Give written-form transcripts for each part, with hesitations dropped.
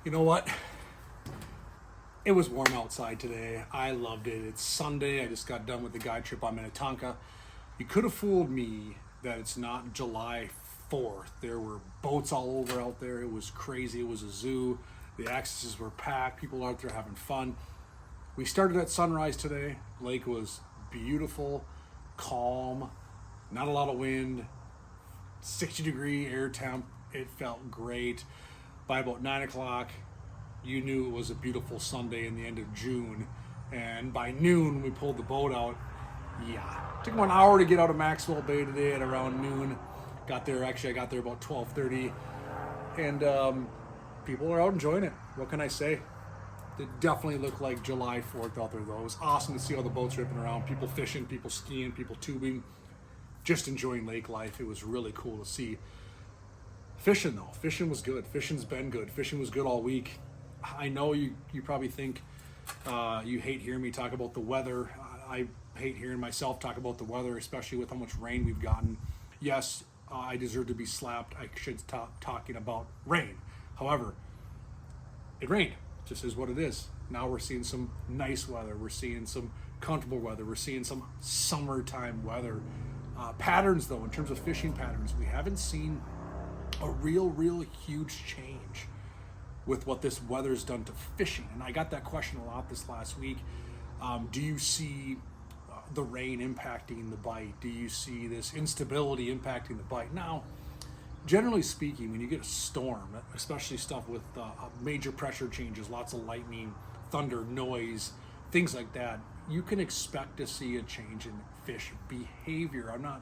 You know what? It was warm outside today. I loved it. It's Sunday. I just got done with the guide trip on Minnetonka. You could have fooled me that it's not July 4th. There were boats all over out there. It was crazy. It was a zoo. The accesses were packed. People out there having fun. We started at sunrise today. Lake was beautiful, calm, not a lot of wind, 60-degree air temp. It felt great. By about 9 o'clock, you knew it was a beautiful Sunday in the end of June. And by noon, when we pulled the boat out, it took 1 hour to get out of Maxwell Bay today at around noon. I got there about 12:30. And people are out enjoying it. What can I say? It definitely looked like July 4th out there, though. It was awesome to see all the boats ripping around, people fishing, people skiing, people tubing, just enjoying lake life. It was really cool to see. Fishing, though. Fishing was good. Fishing's been good. Fishing was good all week. I know you probably think you hate hearing me talk about the weather. I hate hearing myself talk about the weather, especially with how much rain we've gotten. Yes, I deserve to be slapped. I should stop talking about rain. However, it rained. It just is what it is. Now we're seeing some nice weather. We're seeing some comfortable weather. We're seeing some summertime weather. Patterns, though, in terms of fishing patterns, we haven't seen a real huge change with what this weather's done to fishing. And I got that question a lot this last week. Do you see the rain impacting the bite? Do you see this instability impacting the bite? Now, generally speaking, when you get a storm, especially stuff with major pressure changes, lots of lightning, thunder, noise, things like that, you can expect to see a change in fish behavior. I'm not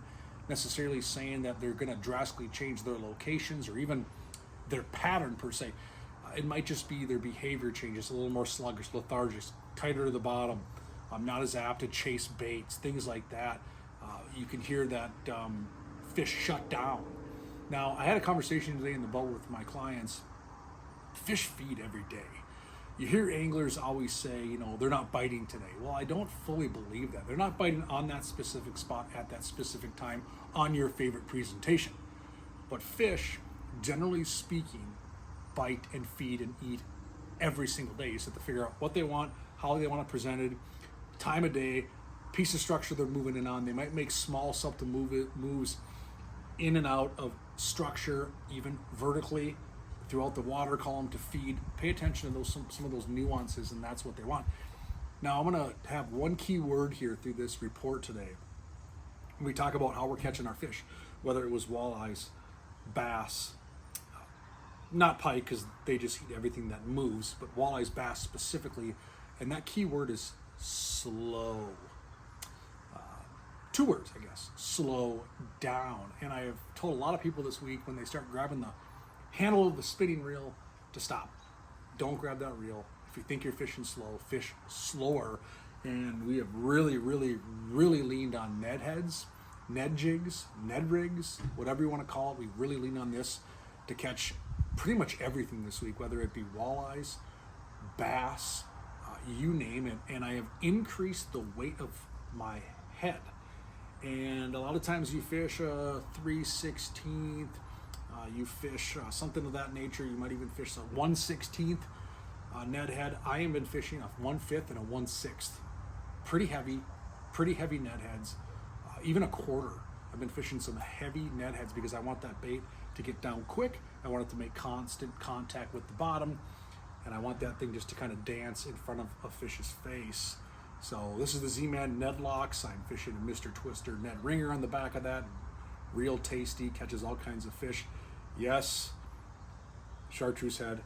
necessarily saying that they're going to drastically change their locations or even their pattern per se. It might just be their behavior changes, a little more sluggish, lethargic, tighter to the bottom, not as apt to chase baits, things like that. You can hear that fish shut down. Now, I had a conversation today in the boat with my clients. Fish feed every day. You hear anglers always say, they're not biting today. Well, I don't fully believe that. They're not biting on that specific spot at that specific time on your favorite presentation. But fish, generally speaking, bite and feed and eat every single day. You just have to figure out what they want, how they want it presented, time of day, piece of structure they're moving in on. They might make small subtle moves in and out of structure, even vertically throughout the water column to feed. Pay attention to those some of those nuances, and that's what they want. Now, I'm going to have one key word here through this report today. We talk about how we're catching our fish, whether it was walleyes, bass, not pike because they just eat everything that moves, but walleyes, bass specifically, and that key word is slow. 2 words, I guess. Slow down. And I have told a lot of people this week when they start grabbing the handle of the spinning reel to stop. Don't grab that reel. If you think you're fishing slow, fish slower. And we have really leaned on Ned heads, Ned jigs, Ned rigs, whatever you want to call it. We really lean on this to catch pretty much everything this week, whether it be walleyes, bass, you name it. And I have increased the weight of my head. And a lot of times you fish a 3/16, you fish something of that nature. You might even fish a 1/16 Ned head. I have been fishing a 1/5 and a 1/6. Pretty heavy Ned heads, even a quarter. I've been fishing some heavy Ned heads because I want that bait to get down quick. I want it to make constant contact with the bottom, and I want that thing just to kind of dance in front of a fish's face. So this is the Z-Man Ned Locks. I'm fishing a Mr. Twister Ned Ringer on the back of that. Real tasty, catches all kinds of fish. Yes, chartreuse head,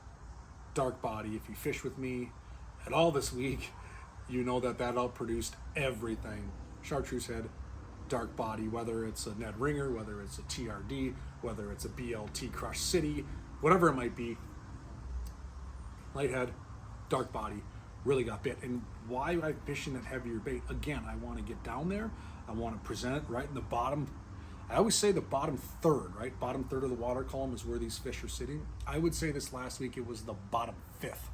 dark body. If you fish with me at all this week, you know that outproduced everything. Chartreuse head, dark body, whether it's a Ned Ringer, whether it's a TRD, whether it's a BLT Crush City, whatever it might be. Light head, dark body, really got bit. And why am I fishing that heavier bait? Again, I want to get down there. I want to present it right in the bottom. I always say the bottom third, right? Bottom third of the water column is where these fish are sitting. I would say this last week it was the bottom fifth.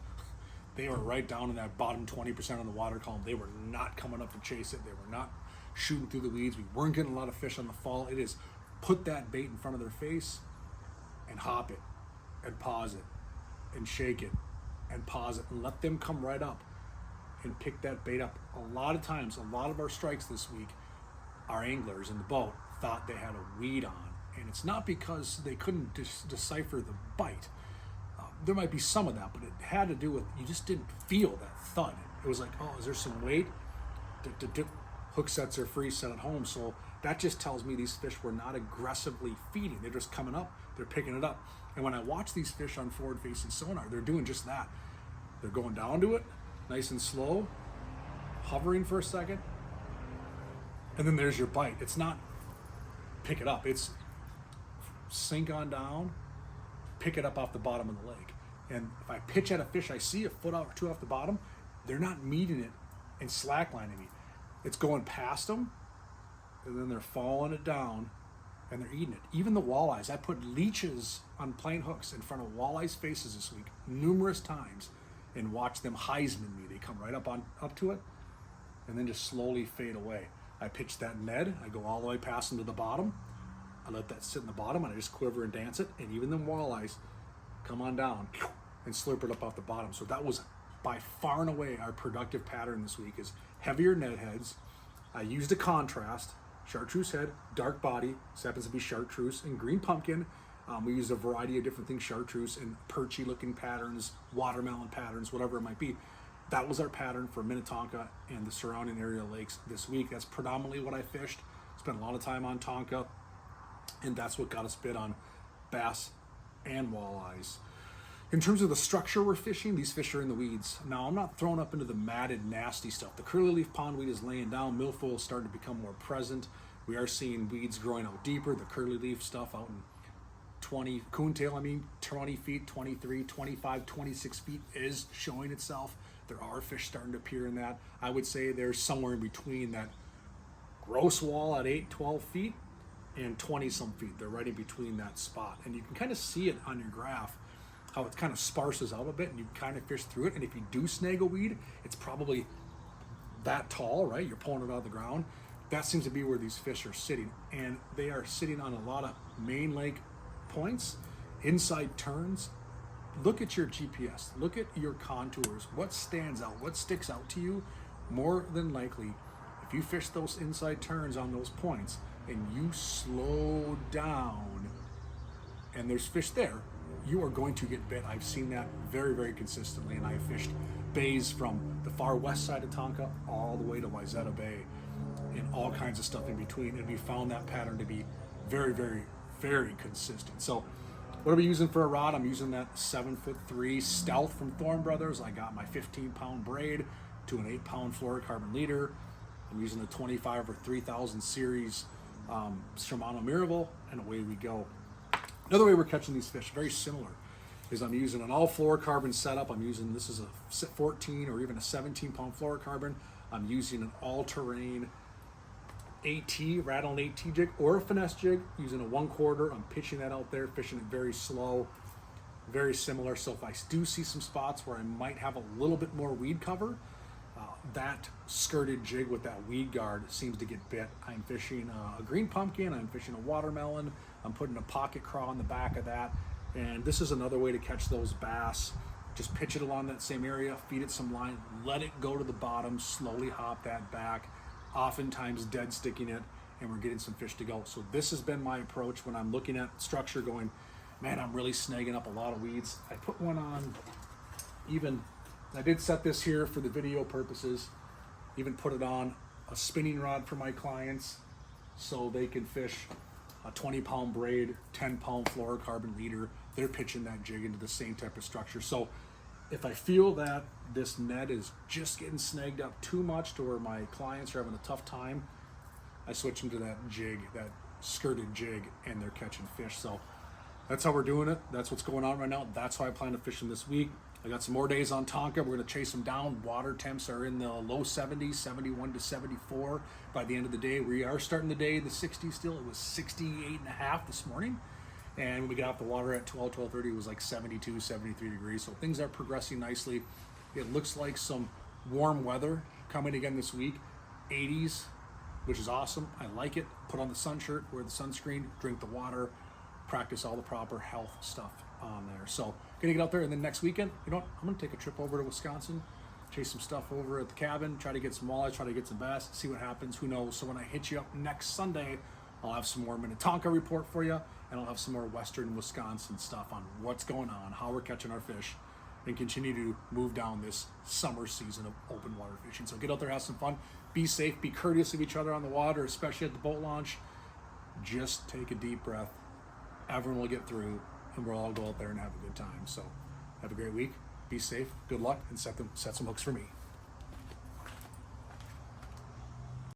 They were right down in that bottom 20% of the water column. They were not coming up to chase it. They were not shooting through the weeds. We weren't getting a lot of fish on the fall. It is put that bait in front of their face and hop it and pause it and shake it and pause it and let them come right up and pick that bait up. A lot of times, a lot of our strikes this week, our anglers in the boat thought they had a weed on, and it's not because they couldn't decipher the bite. There might be some of that, but it had to do with you just didn't feel that thud. It was like, oh, is there some weight? Hook sets are free, set at home. So that just tells me these fish were not aggressively feeding. They're just coming up, they're picking it up. And when I watch these fish on forward-facing sonar, they're doing just that. They're going down to it, nice and slow, hovering for a second, and then there's your bite. It's not pick it up, it's sink on down, pick it up off the bottom of the lake. And if I pitch at a fish I see a foot or two off the bottom, they're not meeting it and slacklining me. It's going past them, and then they're following it down, and they're eating it. Even the walleyes, I put leeches on plain hooks in front of walleyes' faces this week numerous times and watch them Heisman me. They come right up to it and then just slowly fade away. I pitch that Ned, I go all the way past them to the bottom, I let that sit in the bottom, and I just quiver and dance it, and even them walleyes come on down and slurp it up off the bottom. So that was by far and away our productive pattern this week, is heavier Ned heads. I used a contrast, chartreuse head, dark body, this happens to be chartreuse, and green pumpkin. We used a variety of different things, chartreuse and perchy looking patterns, watermelon patterns, whatever it might be. That was our pattern for Minnetonka and the surrounding area lakes this week. That's predominantly what I fished. Spent a lot of time on Tonka, and that's what got us bit on bass and walleyes. In terms of the structure we're fishing, these fish are in the weeds. Now, I'm not thrown up into the matted, nasty stuff. The curly leaf pondweed is laying down. Milfoil is starting to become more present. We are seeing weeds growing out deeper. The curly leaf stuff out in 20 coontail, 20 feet, 23, 25, 26 feet is showing itself. There are fish starting to appear in that. I would say there's somewhere in between that gross wall at 8, 12 feet and 20 some feet. They're right in between that spot. And you can kind of see it on your graph, how it kind of sparses out a bit, and you kind of fish through it. And if you do snag a weed, it's probably that tall, right? You're pulling it out of the ground. That seems to be where these fish are sitting. And they are sitting on a lot of main lake points, inside turns. Look at your GPS, look at your contours. What stands out, what sticks out to you? More than likely, if you fish those inside turns on those points and you slow down and there's fish there, you are going to get bit. I've seen that very, very consistently, and I've fished bays from the far west side of Tonka all the way to Wayzata Bay and all kinds of stuff in between, and we found that pattern to be very, very, very consistent. So what are we using for a rod? I'm using that 7'3" Stealth from Thorne Brothers. I got my 15-pound braid to an 8-pound fluorocarbon leader. I'm using a 25 or 3000 series Shimano Miracle, and away we go. Another way we're catching these fish, very similar, is I'm using an all fluorocarbon setup. I'm using, this is a 14 or even a 17-pound fluorocarbon. I'm using an all-terrain AT, rattle and AT jig, or a finesse jig, using a 1/4. I'm pitching that out there, fishing it very slow, very similar. So if I do see some spots where I might have a little bit more weed cover, that skirted jig with that weed guard seems to get bit. I'm fishing a green pumpkin, I'm fishing a watermelon, I'm putting a pocket craw on the back of that, and this is another way to catch those bass. Just pitch it along that same area, feed it some line, let it go to the bottom, slowly hop that back, oftentimes dead sticking it, and we're getting some fish to go. So this has been my approach when I'm looking at structure going, man, I'm really snagging up a lot of weeds. I put one on, I did set this here for the video purposes, even put it on a spinning rod for my clients so they can fish a 20-pound braid, 10-pound fluorocarbon leader. They're pitching that jig into the same type of structure. So if I feel that this net is just getting snagged up too much to where my clients are having a tough time, I switch them to that jig, that skirted jig, and they're catching fish. So that's how we're doing it. That's what's going on right now. That's how I plan to fish them this week. I got some more days on Tonka. We're going to chase them down. Water temps are in the low 70s, 71 to 74 by the end of the day. We are starting the day in the 60s still. It was 68.5 this morning. And when we got off the water at 12:30, it was like 72, 73 degrees. So things are progressing nicely. It looks like some warm weather coming again this week. 80s, which is awesome. I like it. Put on the sun shirt, wear the sunscreen, drink the water. practice all the proper health stuff on there. So gonna get out there, and then next weekend, you know what, I'm gonna take a trip over to Wisconsin, chase some stuff over at the cabin, try to get some walleye, try to get some bass, see what happens, who knows. So when I hit you up next Sunday, I'll have some more Minnetonka report for you, and I'll have some more Western Wisconsin stuff on what's going on, how we're catching our fish, and continue to move down this summer season of open water fishing. So get out there, have some fun, be safe, be courteous of each other on the water, especially at the boat launch. Just take a deep breath. Everyone will get through, and we'll all go out there and have a good time. So have a great week, be safe, good luck, and set some hooks for me.